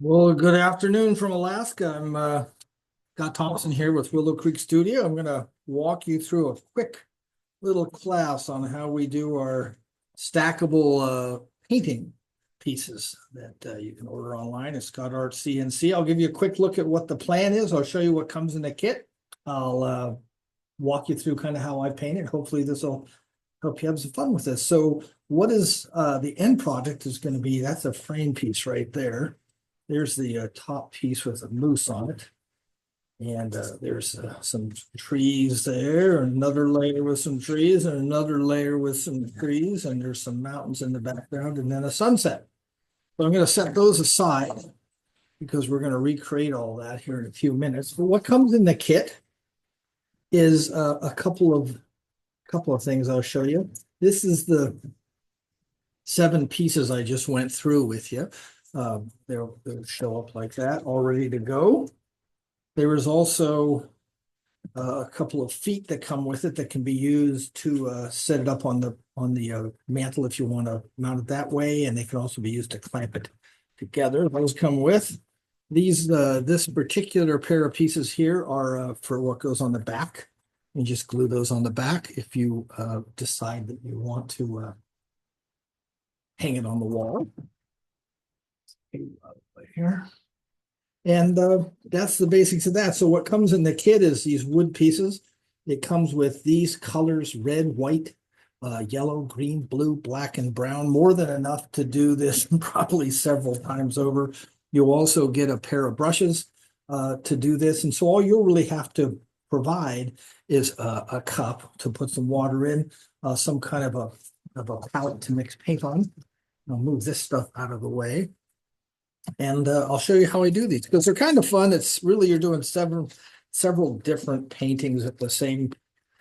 Well, good afternoon from Alaska. I'm Scott Thompson here with Willow Creek Studio. I'm going to walk you through a quick little class on how we do our stackable painting pieces that you can order online at Scott Art CNC. I'll give you a quick look at what the plan is. I'll show you what comes in the kit. I'll walk you through kind of how I paint it. Hopefully this will help you have some fun with this. So what is the end product is going to be, that's a frame piece right there. There's the top piece with a moose on it. And there's some trees there, another layer with some trees, and another layer with some trees, and there's some mountains in the background, and then a sunset. So I'm going to set those aside because we're going to recreate all that here in a few minutes. But what comes in the kit is a couple of things I'll show you. This is the 7 pieces I just went through with you. They'll show up like that, all ready to go. There is also a couple of feet that come with it that can be used to set it up on the mantle if you want to mount it that way, and they can also be used to clamp it together. Those come with these. This particular pair of pieces here are for what goes on the back. You just glue those on the back if you decide that you want to hang it on the wall. Right here. And that's the basics of that. So what comes in the kit is these wood pieces. It comes with these colors, red, white, yellow, green, blue, black, and brown. More than enough to do this probably several times over. You'll also get a pair of brushes to do this. And so all you'll really have to provide is a cup to put some water in, some kind of a palette to mix paint on. I'll move this stuff out of the way. And I'll show you how I do these because they're kind of fun. It's really, you're doing several different paintings at the same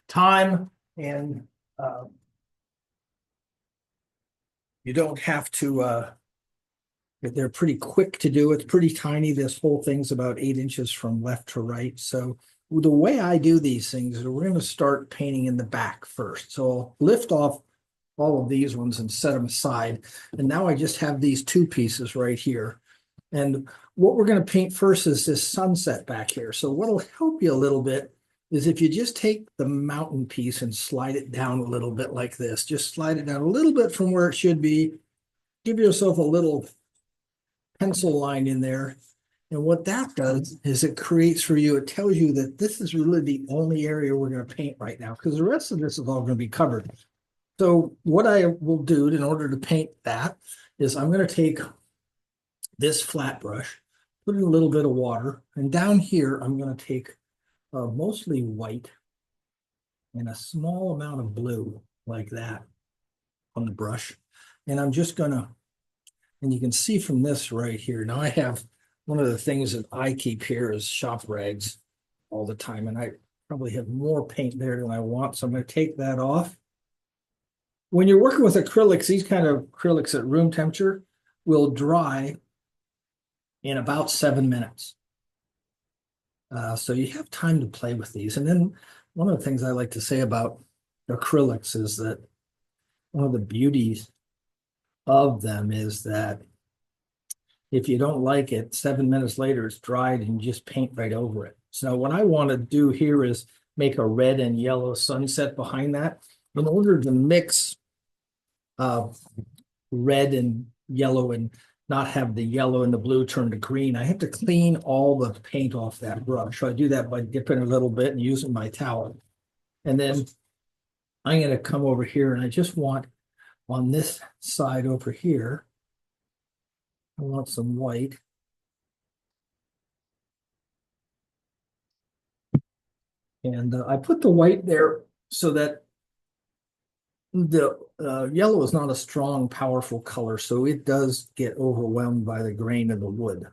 time. And you don't have to, they're pretty quick to do. It's pretty tiny. This whole thing's about 8 inches from left to right. So the way I do these things is we're going to start painting in the back first. So I'll lift off all of these ones and set them aside. And now I just have these 2 pieces right here. And what we're going to paint first is this sunset back here. So what'll help you a little bit is if you just take the mountain piece and slide it down a little bit like this. Just slide it down a little bit from where it should be. Give yourself a little pencil line in there. And what that does is it creates for you, it tells you that this is really the only area we're going to paint right now because the rest of this is all going to be covered. So what I will do in order to paint that is I'm going to take this flat brush, put in a little bit of water, and down here I'm going to take mostly white and a small amount of blue like that on the brush. And I'm just going to, and you can see from this right here, now I have one of the things that I keep here is shop rags all the time, and I probably have more paint there than I want, so I'm going to take that off. When you're working with acrylics, these kind of acrylics at room temperature will dry in about 7 minutes. So you have time to play with these. And then one of the things I like to say about acrylics is that one of the beauties of them is that if you don't like it, 7 minutes later, it's dried and you just paint right over it. So what I want to do here is make a red and yellow sunset behind that. In order to mix red and yellow and not have the yellow and the blue turn to green, I have to clean all the paint off that brush. So I do that by dipping a little bit and using my towel. And then I'm going to come over here and I just want on this side over here, I want some white. And I put the white there so that the yellow is not a strong, powerful color, so it does get overwhelmed by the grain of the wood.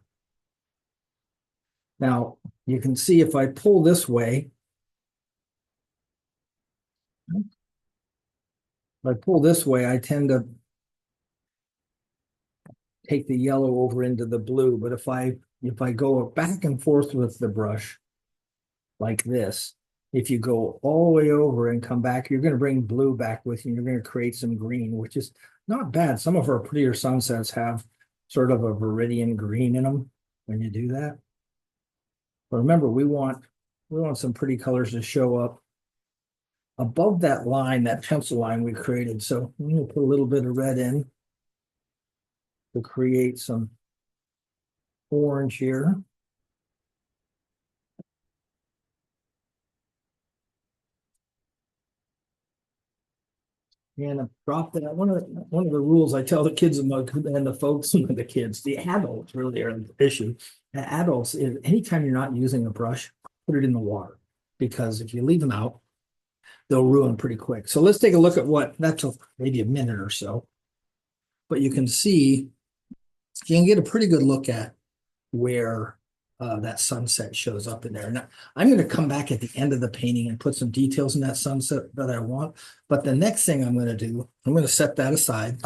Now, you can see if I pull this way, I tend to take the yellow over into the blue, but if I go back and forth with the brush like this, if you go all the way over and come back, you're going to bring blue back with you. And you're going to create some green, which is not bad. Some of our prettier sunsets have sort of a viridian green in them. when you do that. But remember, we want some pretty colors to show up above that line, that pencil line we created. So I'm going to put a little bit of red in to create some orange here. And drop that. One of the rules I tell the kids and the folks and the kids, the adults really are the issue. The adults is anytime you're not using a brush, put it in the water, because if you leave them out, they'll ruin pretty quick. So let's take a look at what that took maybe a minute or so. But you can see, you can get a pretty good look at where that sunset shows up in there. Now, I'm going to come back at the end of the painting and put some details in that sunset that I want. But the next thing I'm going to do, I'm going to set that aside.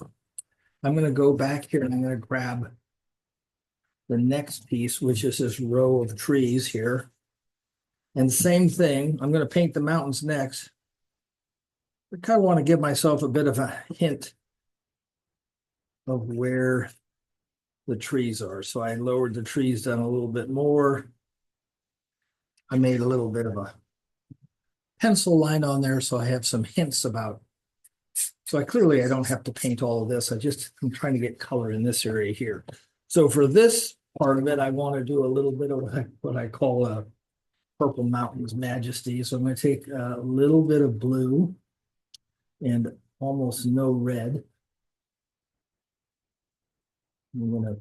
I'm going to go back here and I'm going to grab the next piece, which is this row of trees here. And same thing, I'm going to paint the mountains next. I kind of want to give myself a bit of a hint of where the trees are. So I lowered the trees down a little bit more. I made a little bit of a pencil line on there, so I have some hints about. So I don't have to paint all of this. I'm trying to get color in this area here. So for this part of it, I want to do a little bit of what I call a Purple Mountains Majesty. So I'm going to take a little bit of blue and almost no red. I'm going to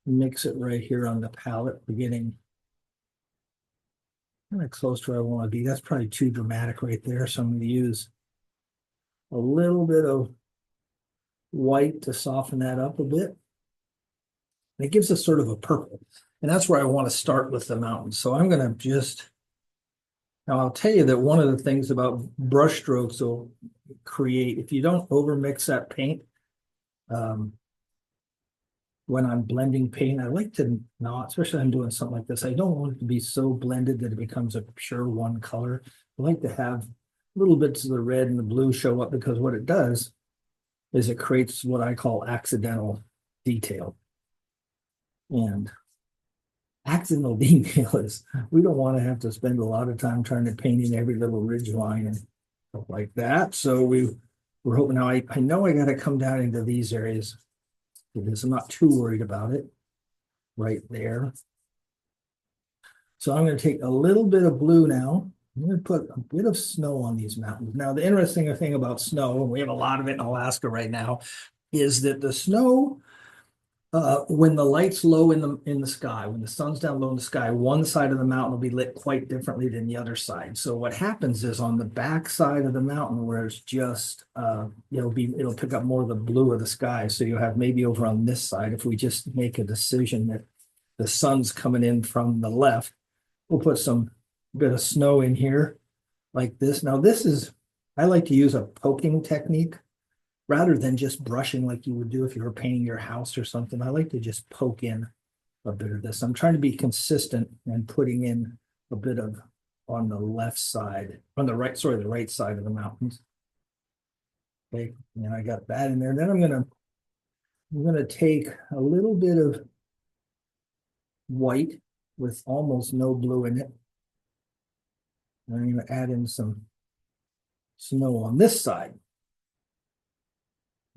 mix it right here on the palette, beginning kind of close to where I want to be. That's probably too dramatic right there. So I'm going to use a little bit of white to soften that up a bit. And it gives us sort of a purple. And that's where I want to start with the mountains. So I'm going to now I'll tell you that one of the things about brush strokes will create, if you don't overmix that paint, when I'm blending paint, I like to not, especially when I'm doing something like this, I don't want it to be so blended that it becomes a pure one color. I like to have little bits of the red and the blue show up, because what it does is it creates what I call accidental detail. And accidental detail is, we don't want to have to spend a lot of time trying to paint in every little ridge line and stuff like that. So we're hoping. Now I know I got to come down into these areas because I'm not too worried about it right there. So I'm going to take a little bit of blue now. I'm going to put a bit of snow on these mountains. Now, the interesting thing about snow, and we have a lot of it in Alaska right now, is that the snow, when the light's low in the sky, when the sun's down low in the sky, one side of the mountain will be lit quite differently than the other side. So what happens is on the back side of the mountain, where it's just it'll pick up more of the blue of the sky. So you have maybe over on this side, if we just make a decision that the sun's coming in from the left, we'll put some bit of snow in here like this. Now I like to use a poking technique rather than just brushing like you would do if you were painting your house or something. I like to just poke in a bit of this. I'm trying to be consistent and putting in a bit of on the left side, on the right side of the mountains. Okay, and I got that in there. Then I'm gonna take a little bit of white with almost no blue in it. I'm going to add in some snow on this side.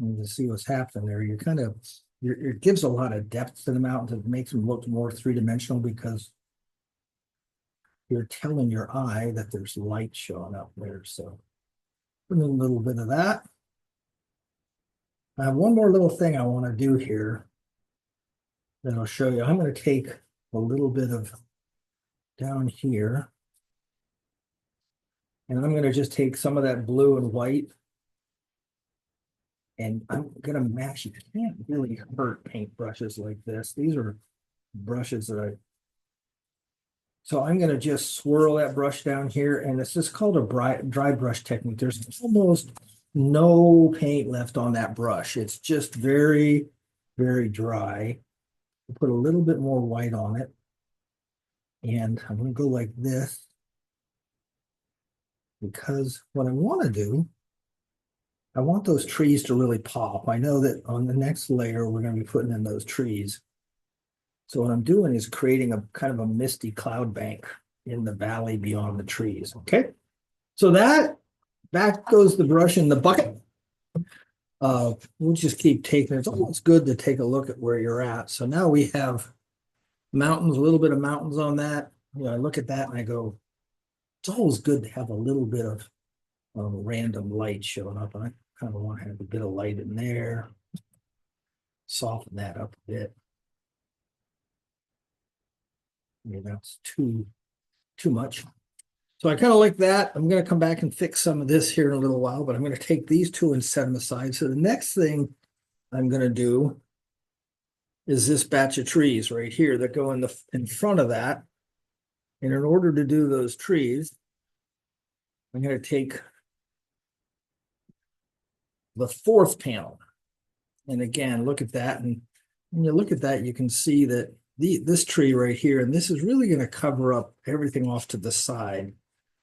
And to see what's happening there, it gives a lot of depth to the mountains. It makes them look more three-dimensional because you're telling your eye that there's light showing up there. So put in a little bit of that. I have one more little thing I want to do here that I'll show you. I'm going to take a little bit of down here. And I'm going to just take some of that blue and white, and I'm going to match. You can't really hurt paint brushes like this. These are brushes that so I'm going to just swirl that brush down here, and it's just called a dry brush technique. There's almost no paint left on that brush. It's just very, very dry. I'll put a little bit more white on it, and I'm going to go like this. Because what I want to do, I want those trees to really pop. I know that on the next layer, we're going to be putting in those trees. So what I'm doing is creating a kind of a misty cloud bank in the valley beyond the trees. Okay. So that goes the brush in the bucket. We'll just keep taking it. It's always good to take a look at where you're at. So now we have mountains, a little bit of mountains on that. You know, I look at that and I go, it's always good to have a little bit of random light showing up. I kind of want to have a bit of light in there. Soften that up a bit. Maybe that's too much. So I kind of like that. I'm going to come back and fix some of this here in a little while, but I'm going to take these two and set them aside. So the next thing I'm going to do is this batch of trees right here that go in front of that. And in order to do those trees, I'm going to take the fourth panel. And again, look at that. And when you look at that, you can see that this tree right here, and this is really going to cover up everything off to the side.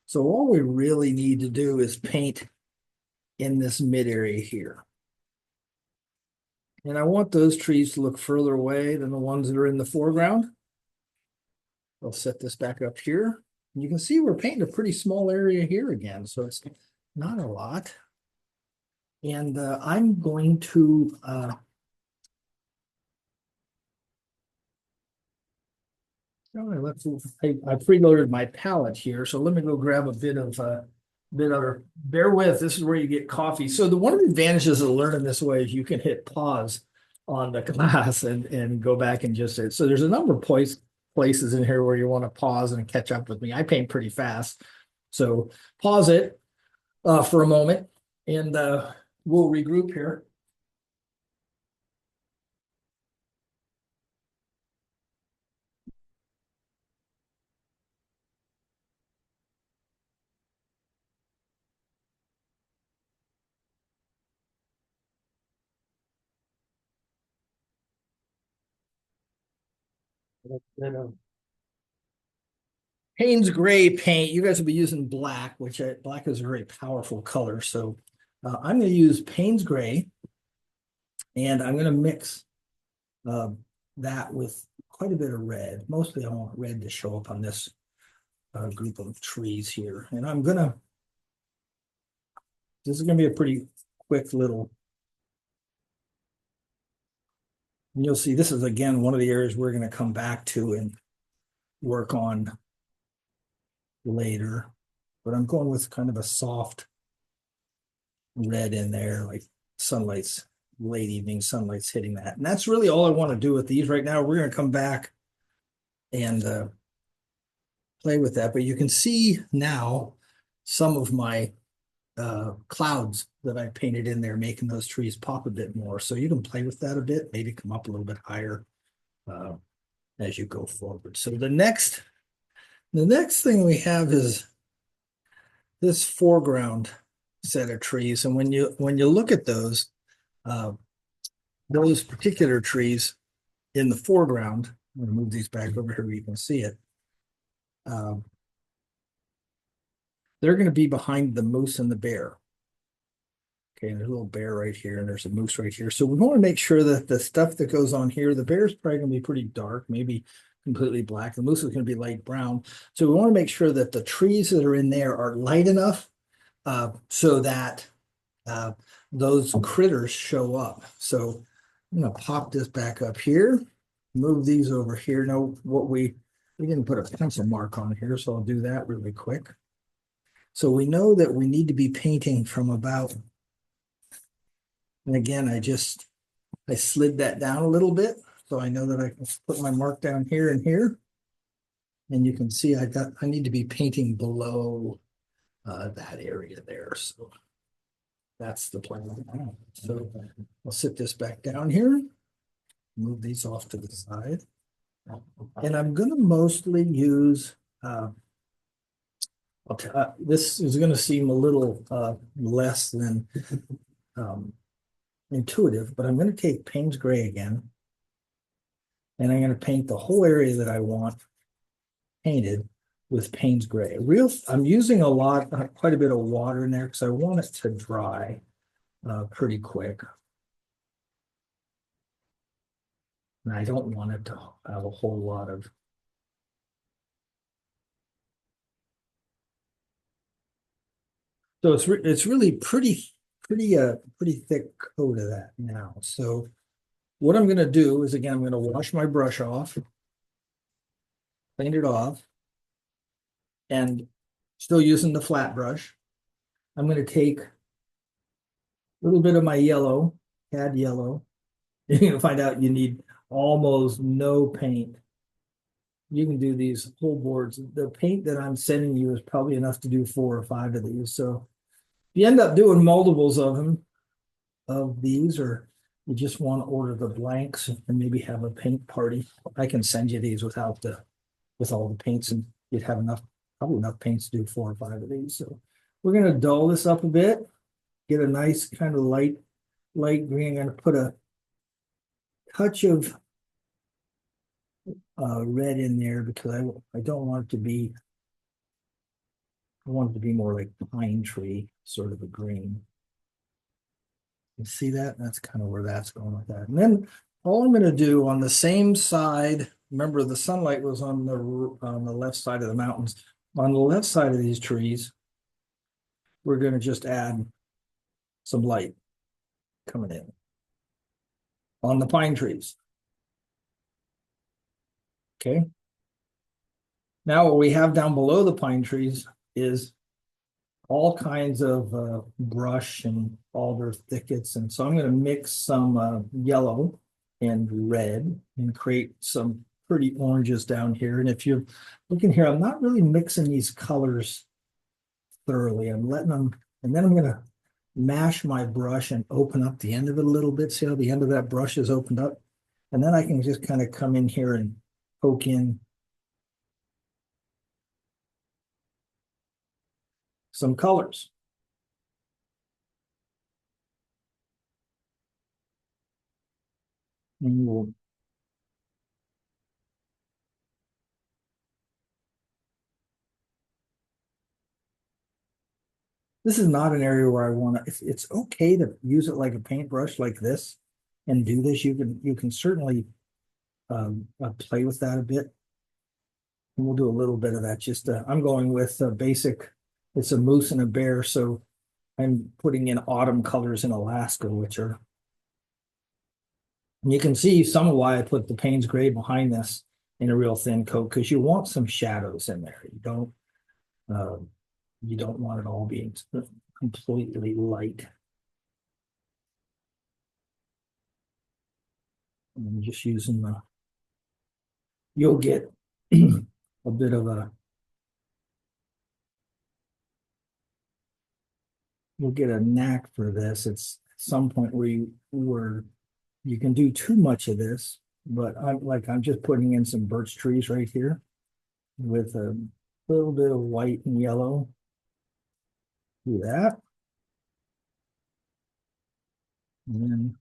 So all we really need to do is paint in this mid area here. And I want those trees to look further away than the ones that are in the foreground. I'll set this back up here. You can see we're painting a pretty small area here again, so it's not a lot. And I'm going to I preloaded my palette here, so let me go grab a bit of bear with. This is where you get coffee. So one of the advantages of learning this way is you can hit pause on the class and go back and just so there's a number of places in here where you want to pause and catch up with me. I paint pretty fast, so pause it for a moment, and we'll regroup here. Payne's gray paint. You guys will be using black, which black is a very powerful color. So I'm going to use Payne's gray, and I'm going to mix that with quite a bit of red. Mostly I want red to show up on this group of trees here. And this is going to be a pretty quick little, and you'll see this is again one of the areas we're going to come back to and work on later. But I'm going with kind of a soft red in there, like late evening sunlight's hitting that. And that's really all I want to do with these right now. We're going to come back and play with that. But you can see now some of my clouds that I painted in there, making those trees pop a bit more. So you can play with that a bit, maybe come up a little bit higher as you go forward. So the next thing we have is this foreground set of trees. And when you look at those particular trees in the foreground, I'm going to move these back over here where you can see it. They're going to be behind the moose and the bear. Okay, and there's a little bear right here, and there's a moose right here. So we want to make sure that the stuff that goes on here, the bear's probably going to be pretty dark, maybe completely black. The moose is going to be light brown. So we want to make sure that the trees that are in there are light enough so that those critters show up. So I'm going to pop this back up here, move these over here. Now, we didn't put a pencil mark on here, so I'll do that really quick. So we know that we need to be painting from about, and again, I slid that down a little bit, so I know that I can put my mark down here and here. And you can see I need to be painting below that area there. So that's the plan. So I'll sit this back down here, move these off to the side. And I'm going to mostly use, this is going to seem a little less than intuitive, but I'm going to take Payne's gray again. And I'm going to paint the whole area that I want painted with Payne's gray. I'm using quite a bit of water in there because I want it to dry pretty quick. And I don't want it to have a whole lot of. So it's really pretty thick coat of that now. So what I'm gonna do is, again, I'm gonna wash my brush off, clean it off, and still using the flat brush. I'm gonna take a little bit of my yellow, cad yellow. You're gonna find out you need almost no paint. You can do these whole boards. The paint that I'm sending you is probably enough to do 4 or 5 of these. So if you end up doing multiples of them, of these, or you just want to order the blanks and maybe have a paint party, I can send you these with all the paints, and you'd have probably enough paints to do 4 or 5 of these. So we're gonna dull this up a bit, get a nice kind of light green. I'm gonna put a touch of red in there because I don't want it to be, I want it to be more like pine tree, sort of a green. You see that? That's kind of where that's going with that. And then all I'm going to do on the same side, remember the sunlight was on the left side of the mountains. On the left side of these trees, we're going to just add some light coming in on the pine trees. Okay. Now what we have down below the pine trees is all kinds of brush and alder thickets. And so I'm going to mix some yellow and red and create some pretty oranges down here. And if you're looking here, I'm not really mixing these colors thoroughly. I'm letting them, and then I'm going to mash my brush and open up the end of it a little bit. See how the end of that brush is opened up? And then I can just kind of come in here and poke in some colors. And we'll This is not an area where I want to, it's okay to use it like a paintbrush like this and do this. You can certainly play with that a bit. And we'll do a little bit of that. I'm going with basic, it's a moose and a bear. So I'm putting in autumn colors in Alaska, and you can see some of why I put the Payne's Gray behind this in a real thin coat, because you want some shadows in there. Uh, you don't want it all being completely light. I'm just using you'll get a bit of you'll get a knack for this. It's some point where you can do too much of this, but I'm just putting in some birch trees right here with a little bit of white and yellow. Do that. And then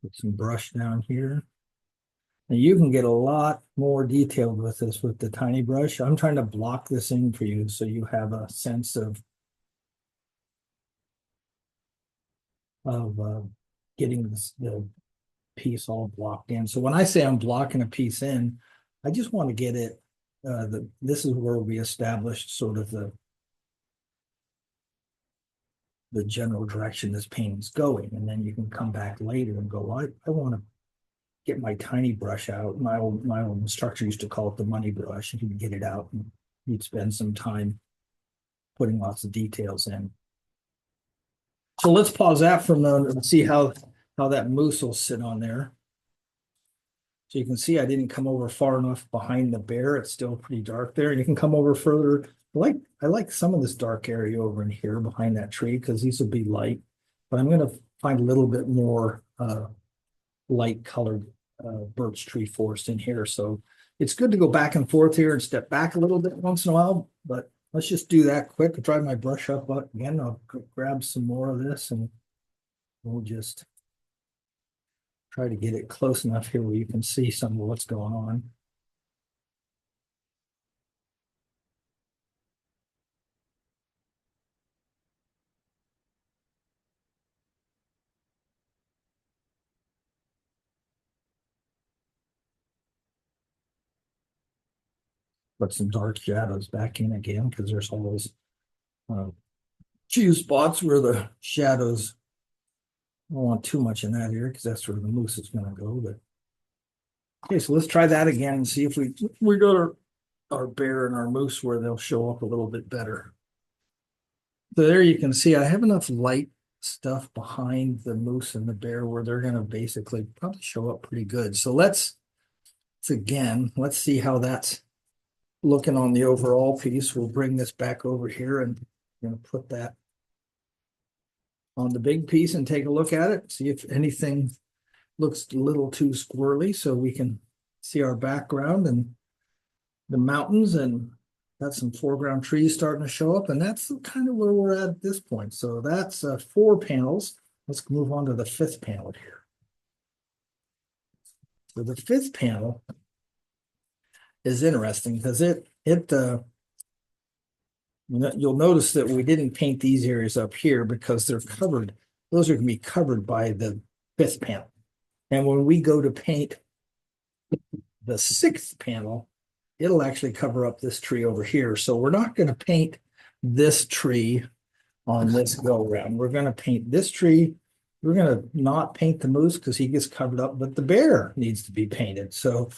put some brush down here. And you can get a lot more detailed with this with the tiny brush. I'm trying to block this in for you so you have a sense of getting the piece all blocked in. So when I say I'm blocking a piece in, I just want to get it, this is where we established sort of the general direction this painting's going. And then you can come back later and go, I want to get my tiny brush out. My old instructor used to call it the money brush. And he'd get it out and he'd spend some time putting lots of details in. So let's pause that for a moment and see how that moose will sit on there. So you can see I didn't come over far enough behind the bear. It's still pretty dark there. And you can come over further. I like some of this dark area over in here behind that tree because these will be light. But I'm going to find a little bit more light colored birch tree forest in here. So it's good to go back and forth here and step back a little bit once in a while. But let's just do that quick. I'll drive my brush up again. I'll grab some more of this and we'll just try to get it close enough here where you can see some of what's going on. put some dark shadows back in again because there's all those few spots where the shadows. I don't want too much in that area because that's where the moose is going to go. But okay, so let's try that again and see if we got our bear and our moose where they'll show up a little bit better. So there you can see I have enough light stuff behind the moose and the bear where they're going to basically probably show up pretty good. So let's see how that's looking on the overall piece. We'll bring this back over here and I'm going to put that on the big piece and take a look at it, see if anything looks a little too squirrely so we can see our background and the mountains, and got some foreground trees starting to show up, and that's kind of where we're at this point. So that's 4 panels. Let's move on to the 5th panel here. So the 5th panel is interesting because you'll notice that we didn't paint these areas up here because they're covered. Those are going to be covered by the 5th panel. And when we go to paint the 6th panel, it'll actually cover up this tree over here. So we're not going to paint this tree on this go around. We're going to paint this tree. We're going to not paint the moose because he gets covered up, but the bear needs to be painted. So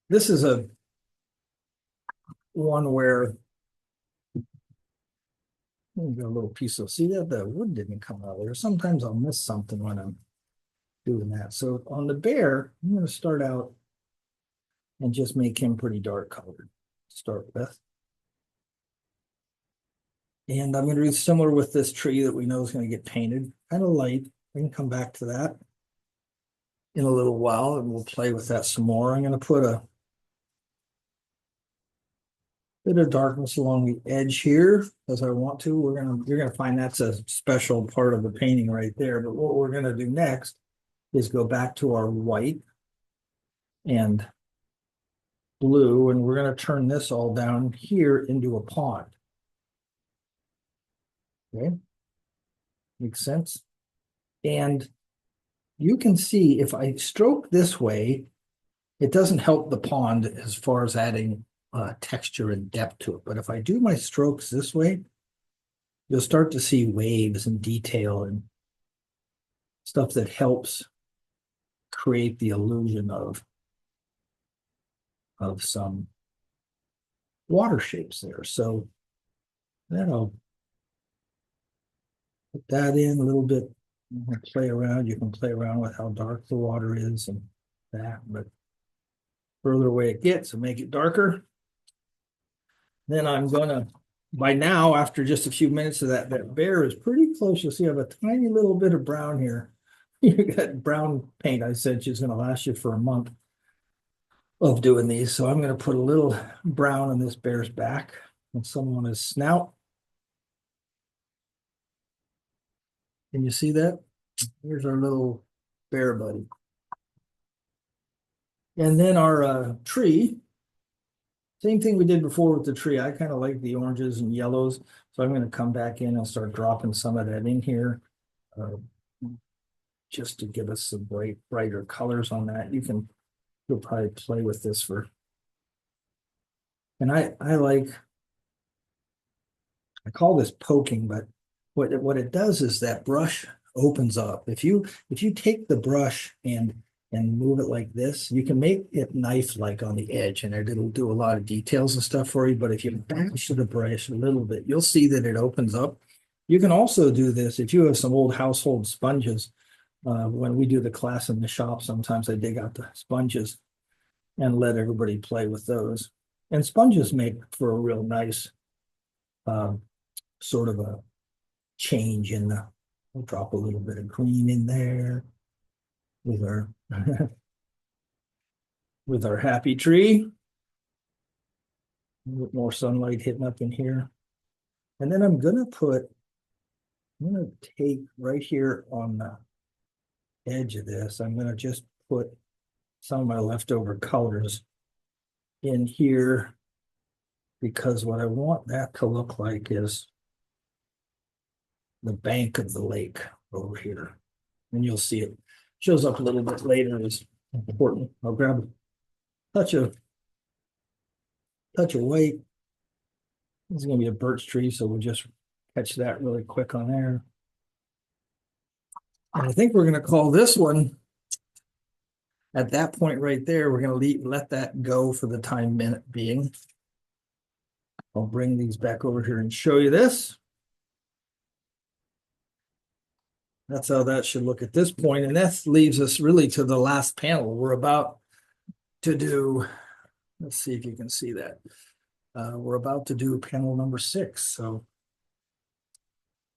this is a one where got a little piece of, see that the wood didn't come out there. Sometimes I'll miss something when I'm doing that. So on the bear, I'm going to start out and just make him pretty dark colored to start with. And I'm going to do similar with this tree that we know is going to get painted, kind of light. We can come back to that in a little while and we'll play with that some more. I'm going to put a bit of darkness along the edge here as I want to. You're gonna find that's a special part of the painting right there. But what we're gonna do next is go back to our white and blue, and we're gonna turn this all down here into a pond. Okay, makes sense. And you can see if I stroke this way, it doesn't help the pond as far as adding texture and depth to it. But if I do my strokes this way, you'll start to see waves and detail and stuff that helps create the illusion of some water shapes there. So then I'll put that in a little bit, play around. You can play around with how dark the water is and that, but further away it gets and make it darker. Then I'm gonna, by now, after just a few minutes of that bear is pretty close. You'll see I have a tiny little bit of brown here. You got brown paint. I said she's gonna last you for a month of doing these. So I'm gonna put a little brown on this bear's back and some on his snout. Can you see that? Here's our little bear buddy. And then our tree. Same thing we did before with the tree. I kind of like the oranges and yellows. So I'm going to come back in and start dropping some of that in here just to give us some brighter colors on that. You'll probably play with this for, and I call this poking, but what it does is that brush opens up. If you take the brush and move it like this, you can make it knife-like on the edge, and it'll do a lot of details and stuff for you. But if you bash the brush a little bit, you'll see that it opens up. You can also do this if you have some old household sponges. When we do the class in the shop, sometimes I dig out the sponges and let everybody play with those. And sponges make for a real nice sort of a change in the, we'll drop a little bit of green in there with our with our happy tree. A little bit more sunlight hitting up in here. And then I'm gonna take right here on the edge of this, I'm gonna just put some of my leftover colors in here because what I want that to look like is the bank of the lake over here. And you'll see it shows up a little bit later. It's important. I'll grab a touch of touch of white. This is gonna be a birch tree, so we'll just catch that really quick on there. And I think we're gonna call this one, at that point right there, we're gonna let that go for the time minute being. I'll bring these back over here and show you this. That's how that should look at this point. And that leaves us really to the last panel. We're about to do, let's see if you can see that. We're about to do panel number 6. So,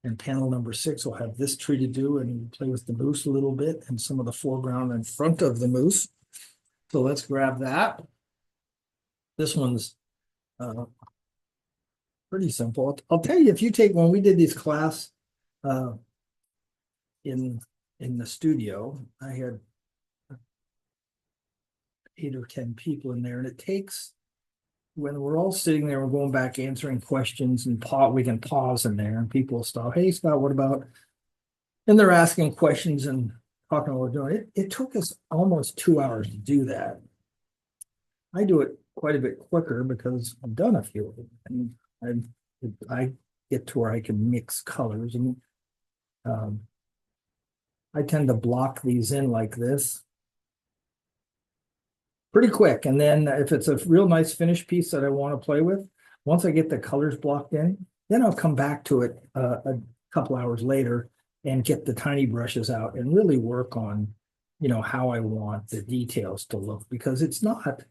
and panel number 6 will have this tree to do and play with the moose a little bit and some of the foreground in front of the moose. So let's grab that. This one's pretty simple. I'll tell you, if you take, when we did this class in the studio, I had 8 or 10 people in there, and it takes, when we're all sitting there, we're going back answering questions, and we can pause in there, and people will stop. Hey, Scott, what about? And they're asking questions and talking what we're doing. It took us almost 2 hours to do that. I do it quite a bit quicker because I've done a few of them, and I get to where I can mix colors, and I tend to block these in like this pretty quick. And then if it's a real nice finished piece that I want to play with, once I get the colors blocked in, then I'll come back to it a couple hours later and get the tiny brushes out and really work on, how I want the details to look, because it's not,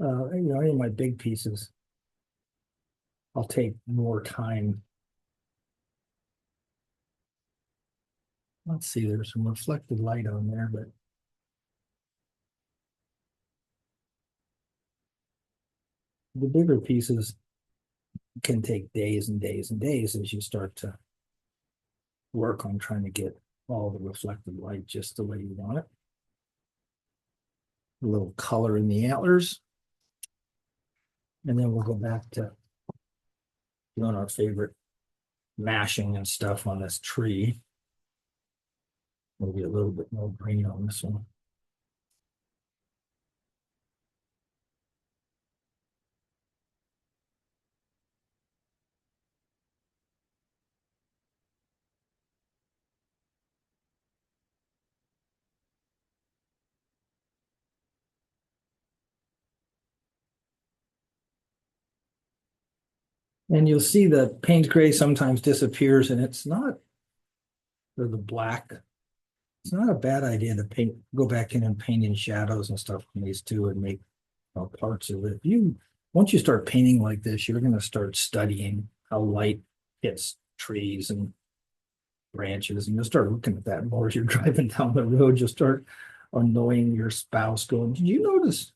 any of my big pieces, I'll take more time. Let's see, there's some reflected light on there, but the bigger pieces can take days and days and days as you start to work on trying to get all the reflected light just the way you want it. A little color in the antlers. And then we'll go back to doing our favorite mashing and stuff on this tree. Maybe a little bit more green on this one. And you'll see the paint gray sometimes disappears, and it's not, or the black. It's not a bad idea to go back in and paint in shadows and stuff on these too, and make parts of it. Once you start painting like this, you're going to start studying how light hits trees and branches, and you'll start looking at that more as you're driving down the road. You'll start annoying your spouse, going, "Did you notice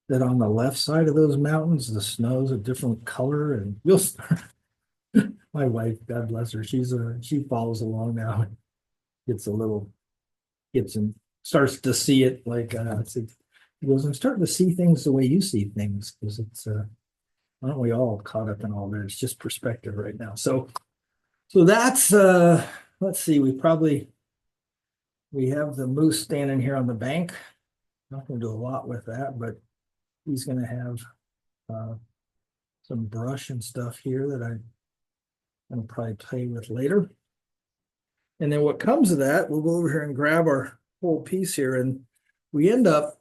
that on the left side of those mountains, the snow's a different color?" And you'll start. My wife, God bless her, she follows along now and starts to see it like he goes, "I'm starting to see things the way you see things," because it's aren't we all caught up in all that? It's just perspective right now. So that's let's see, we have the moose standing here on the bank. Not gonna do a lot with that, but he's gonna have some brush and stuff here that I'm gonna probably play with later. And then what comes of that, we'll go over here and grab our whole piece here, and we end up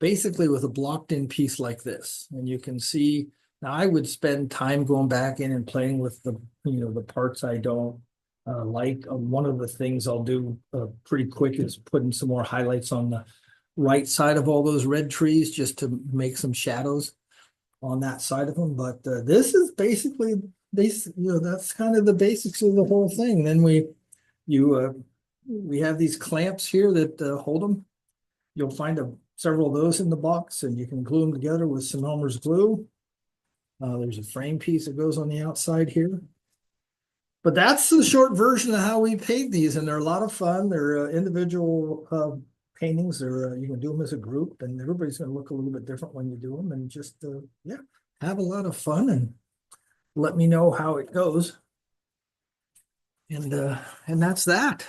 basically with a blocked in piece like this. And you can see, now I would spend time going back in and playing with the parts I don't like. One of the things I'll do pretty quick is putting some more highlights on the right side of all those red trees, just to make some shadows on that side of them. But this is basically that's kind of the basics of the whole thing. Then we have these clamps here that hold them. You'll find several of those in the box, and you can glue them together with some Elmer's glue. There's a frame piece that goes on the outside here. But that's the short version of how we paint these, and they're a lot of fun. They're individual paintings. You can do them as a group, and everybody's going to look a little bit different when you do them. And just have a lot of fun, and let me know how it goes. And that's that.